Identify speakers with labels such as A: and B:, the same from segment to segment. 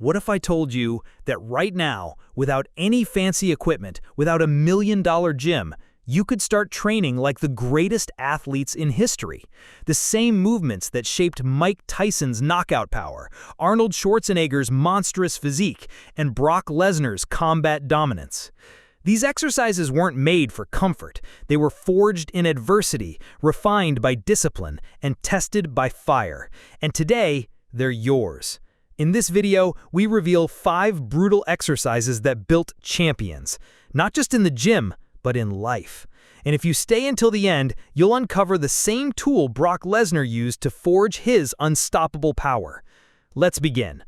A: What if I told you that right now, without any fancy equipment, without $1 million gym, you could start training like the greatest athletes in history? The same movements that shaped Mike Tyson's knockout power, Arnold Schwarzenegger's monstrous physique, and Brock Lesnar's combat dominance. These exercises weren't made for comfort. They were forged in adversity, refined by discipline, and tested by fire. And today, they're yours. In this video, we reveal 5 brutal exercises that built champions, not just in the gym, but in life. And if you stay until the end, you'll uncover the same tool Brock Lesnar used to forge his unstoppable power. Let's begin.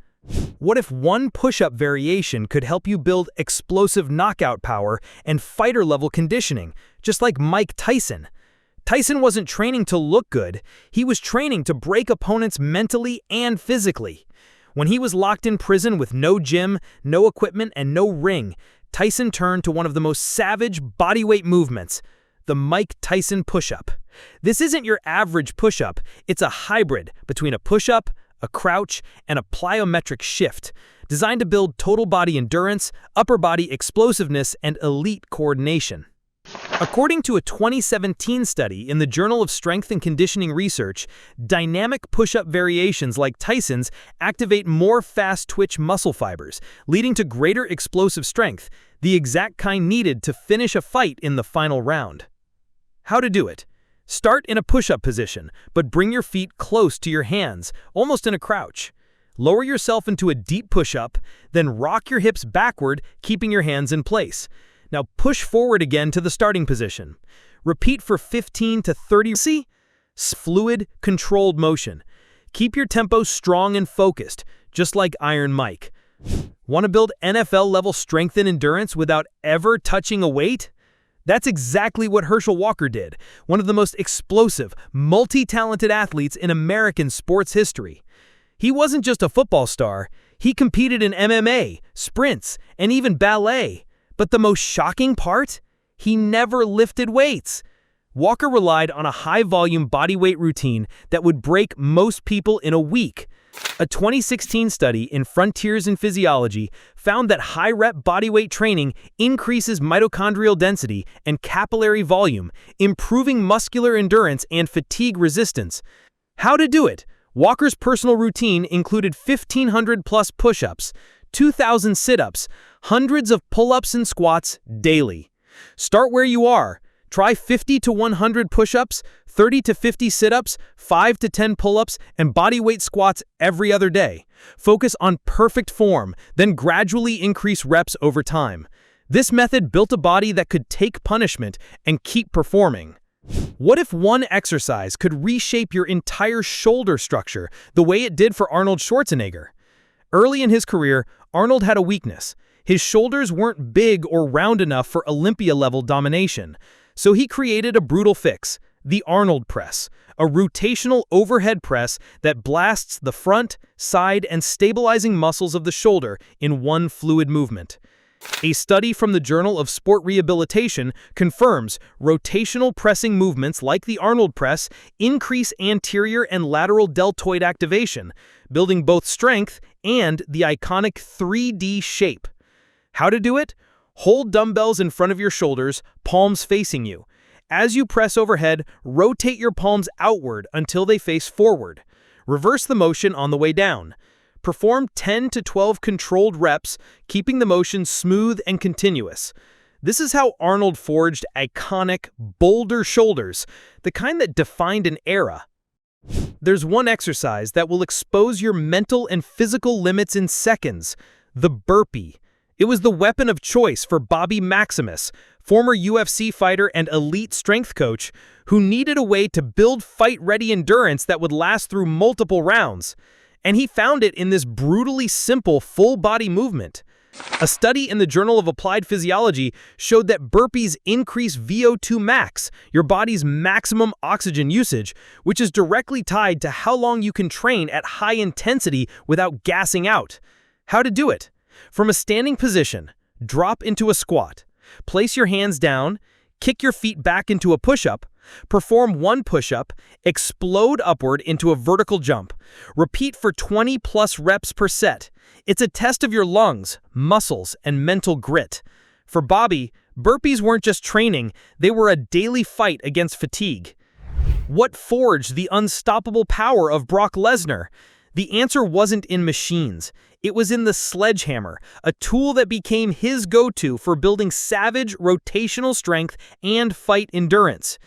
A: What if one push-up variation could help you build explosive knockout power and fighter-level conditioning, just like Mike Tyson? Tyson wasn't training to look good, he was training to break opponents mentally and physically. When he was locked in prison with no gym, no equipment, and no ring, Tyson turned to one of the most savage bodyweight movements, the Mike Tyson push-up. This isn't your average push-up, it's a hybrid between a push-up, a crouch, and a plyometric shift, designed to build total body endurance, upper body explosiveness, and elite coordination. According to a 2017 study in the Journal of Strength and Conditioning Research, dynamic push-up variations like Tyson's activate more fast-twitch muscle fibers, leading to greater explosive strength, the exact kind needed to finish a fight in the final round. How to do it? Start in a push-up position, but bring your feet close to your hands, almost in a crouch. Lower yourself into a deep push-up, then rock your hips backward, keeping your hands in place. Now push forward again to the starting position. Repeat for 15 to 30 seconds. Fluid, controlled motion. Keep your tempo strong and focused, just like Iron Mike. Want to build NFL-level strength and endurance without ever touching a weight? That's exactly what Herschel Walker did, one of the most explosive, multi-talented athletes in American sports history. He wasn't just a football star, he competed in MMA, sprints, and even ballet. But the most shocking part? He never lifted weights. Walker relied on a high-volume bodyweight routine that would break most people in a week. A 2016 study in Frontiers in Physiology found that high-rep bodyweight training increases mitochondrial density and capillary volume, improving muscular endurance and fatigue resistance. How to do it? Walker's personal routine included 1,500-plus push-ups, 2,000 sit-ups, hundreds of pull-ups and squats daily. Start where you are. Try 50 to 100 push-ups, 30 to 50 sit-ups, 5 to 10 pull-ups, and bodyweight squats every other day. Focus on perfect form, then gradually increase reps over time. This method built a body that could take punishment and keep performing. What if one exercise could reshape your entire shoulder structure the way it did for Arnold Schwarzenegger? Early in his career, Arnold had a weakness. His shoulders weren't big or round enough for Olympia-level domination. So he created a brutal fix, the Arnold press, a rotational overhead press that blasts the front, side, and stabilizing muscles of the shoulder in one fluid movement. A study from the Journal of Sport Rehabilitation confirms rotational pressing movements like the Arnold press increase anterior and lateral deltoid activation, building both strength and the iconic 3D shape. How to do it? Hold dumbbells in front of your shoulders, palms facing you. As you press overhead, rotate your palms outward until they face forward. Reverse the motion on the way down. Perform 10 to 12 controlled reps, keeping the motion smooth and continuous. This is how Arnold forged iconic, bolder shoulders, the kind that defined an era. There's one exercise that will expose your mental and physical limits in seconds, the burpee. It was the weapon of choice for Bobby Maximus, former UFC fighter and elite strength coach, who needed a way to build fight-ready endurance that would last through multiple rounds. And he found it in this brutally simple full-body movement. A study in the Journal of Applied Physiology showed that burpees increase VO2 max, your body's maximum oxygen usage, which is directly tied to how long you can train at high intensity without gassing out. How to do it? From a standing position, drop into a squat. Place your hands down, kick your feet back into a push-up, Perform one push-up, explode upward into a vertical jump. Repeat for 20+ reps per set. It's a test of your lungs, muscles, and mental grit. For Bobby, burpees weren't just training, they were a daily fight against fatigue. What forged the unstoppable power of Brock Lesnar? The answer wasn't in machines. It was in the sledgehammer, a tool that became his go-to for building savage rotational strength and fight endurance.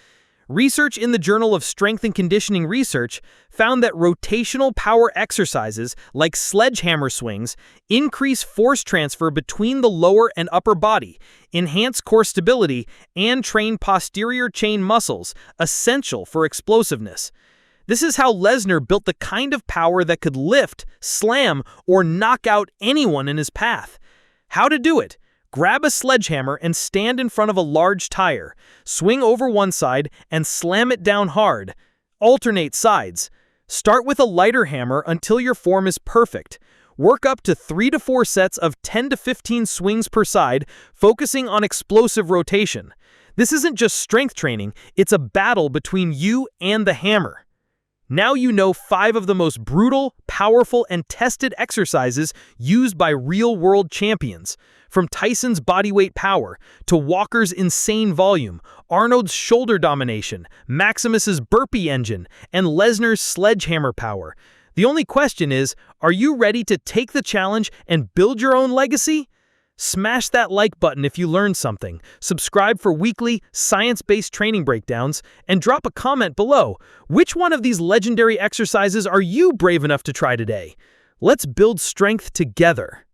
A: Research in the Journal of Strength and Conditioning Research found that rotational power exercises, like sledgehammer swings, increase force transfer between the lower and upper body, enhance core stability, and train posterior chain muscles, essential for explosiveness. This is how Lesnar built the kind of power that could lift, slam, or knock out anyone in his path. How to do it? Grab a sledgehammer and stand in front of a large tire. Swing over one side and slam it down hard. Alternate sides. Start with a lighter hammer until your form is perfect. Work up to 3 to 4 sets of 10 to 15 swings per side, focusing on explosive rotation. This isn't just strength training, it's a battle between you and the hammer. Now you know 5 of the most brutal, powerful, and tested exercises used by real-world champions. From Tyson's bodyweight power, to Walker's insane volume, Arnold's shoulder domination, Maximus's burpee engine, and Lesnar's sledgehammer power. The only question is, are you ready to take the challenge and build your own legacy? Smash that like button if you learned something, subscribe for weekly, science-based training breakdowns, and drop a comment below. Which one of these legendary exercises are you brave enough to try today? Let's build strength together.